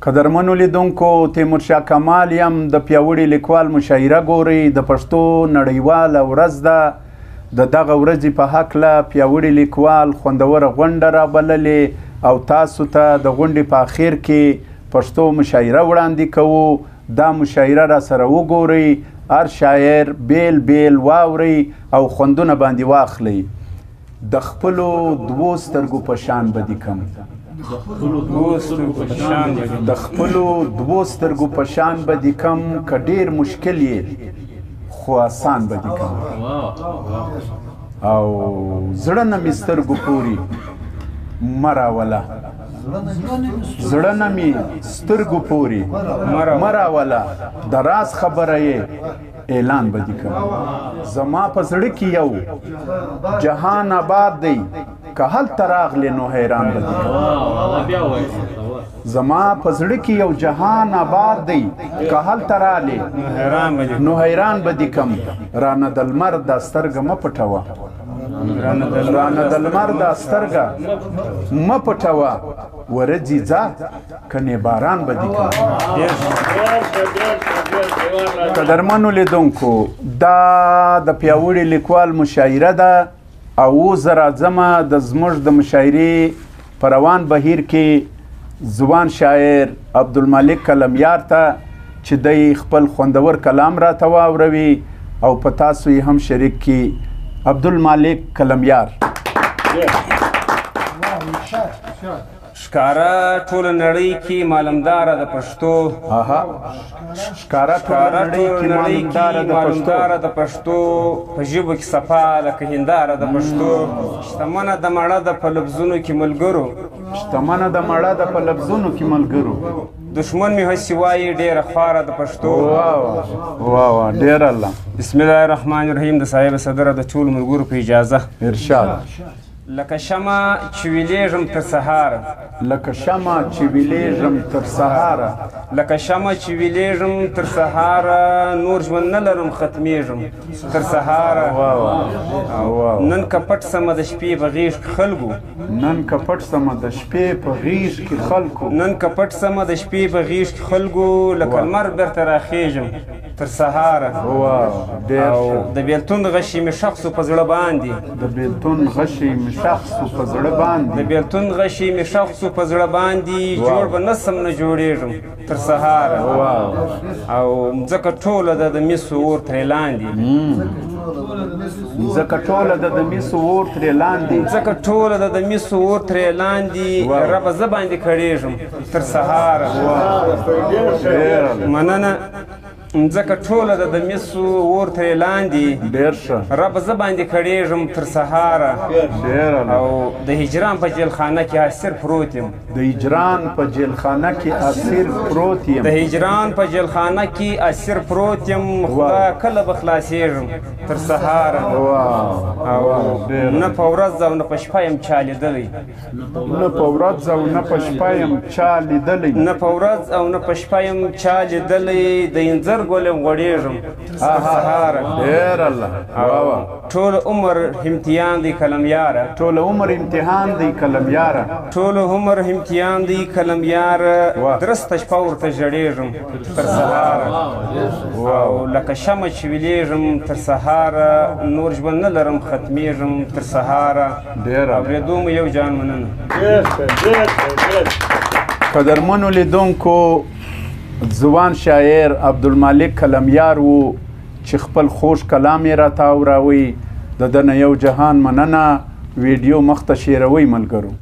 قدرمنو لیدونکو تیمورشاه کمال یم د پیاوړي لیکوال مشاعره ګورئ د پښتو نړیواله ورځ ده د دغه ورځې په هکله پیاوړي لیکوال خوندوره غونډه رابللې او تاسو ته د غونډې په اخر کې پښتو مشاعره وړاندې کوو دا مشاعره را سره وګورئ هر شاعر بیل بیل واورئ او خوندونه باندې واخلئ د خپلو دوو سترګو په شان به دي کم د خپلو دوو سترګو په شان به دي کم که ډېر مشکل یې خو آسان به دي کم او زړه نه مې سترګو پورې مه راوله زړه نه مې سترګو پورې مه راوله د راز خبره یې اعلان به دي کم زما په زړه کې یو جهان آباد دی که هلته راغلې نو حیران به دي کم زما په زړه کې یو جهان آباد دی که هلته راغلې نو حیران به دي کم رانه د لمر دا سترګه مه پټوه رانه د لمر دا سترګه مه پټوه ورځې ځه کنې باران به دي کم قدرمنو لیدونکو دا د پیاوړي لیکوال مشاعره ده او اوس زه راځمه د زموږ د مشاعرې په روان بهیر کې ځوان شاعر عبدالمالک کلمیار ته چې دی خپل خوندور کلام راته واوروي او په تاسو یې هم شریک کړي عبدالمالک کلمیار ښکاره ټوله نړۍ کې معلمداره د پښتو ښکاره ټوله نړۍ کې معلمداره د پښتو په ژبو کې صفا لکه هنداره د پښتو شتمنه د مړه د په لفظونو کې ملګرو شتمنه د مړه د په لفظونو کې ملګرو دشمن مې هسې وایي ډېره خواره د پښتو واه ډېر الله بسم الله الرحمن الرحیم د صاحب صدره د ټولو ملګرو په اجازه ارشاد لکه شمع چې ویلېږم تر سهاره لکه شمع چې ویلېږم تر سهاره لکه شمع چې ویلېږم تر سهاره نور ژوند نه لرم ختمېږم تر سهاره نن که پټ سمه د شپې په غېږ کې خلکو نن که پټ سمه د شپې په غېږ کې خلکو نن که پټ سمه د شپې په غېږ کې خلکو لکه لمر بېرته راخېږم تر سهاره او د بېلتون غشي مې شخ سو په زړه باندې د بېلتون غشي مې شخ سو په زړه باندې د بېلتون غشي مې شخ سو په زړه باندې جوړ به نه سم نه جوړېږم تر سهاره او مځکه ټوله ده د مسو اور ترې لاندې مځکه ټوله ده د مسو اور ترې لاندې مځکه ټوله ده د مسو اور ترې لاندې ربه زه باندې کړېږم تر سهاره مننه مځکه ټوله ده د مسو اور ترې لاندې ډېر ښه ربه زه باندې کړېږم تر سهاره او د هجران په جیلخانه کې اسیر پروت یم د هجران په جیلخانه کې اسیر پروت یم د هجران په جیلخانه کې اسیر پروت یم خدا کله به خلاصېږم تر سهاره او نه په ورځ او نه په شپه یم چا لیدلی نه په ورځ او نه په شپه یم چا لیدلی نه په ورځ او نه په شپه یم چا لیدلی د انځر ګلم غوړېږم سهاره ډېر الله ټول عمر امتحان دی کلمیاره ټول عمر امتحان دی کلمیاره ټول عمر امتحان دی کلمیاره درسته شپه ورته ژړېږم تر سهاره او لکه شمع چې ویلېږم تر سهاره نور ژوند نه لرم ختمېږم تر سهاره اورېدو مو یو جان مننه قدرمنو لیدونکو ځوان شاعر عبدالمالک کلمیار و چې خپل خوږ کلام یې راته اوراوی د ده نه یو جهان مننه ویډیو مخ ته شیروئ ملګرو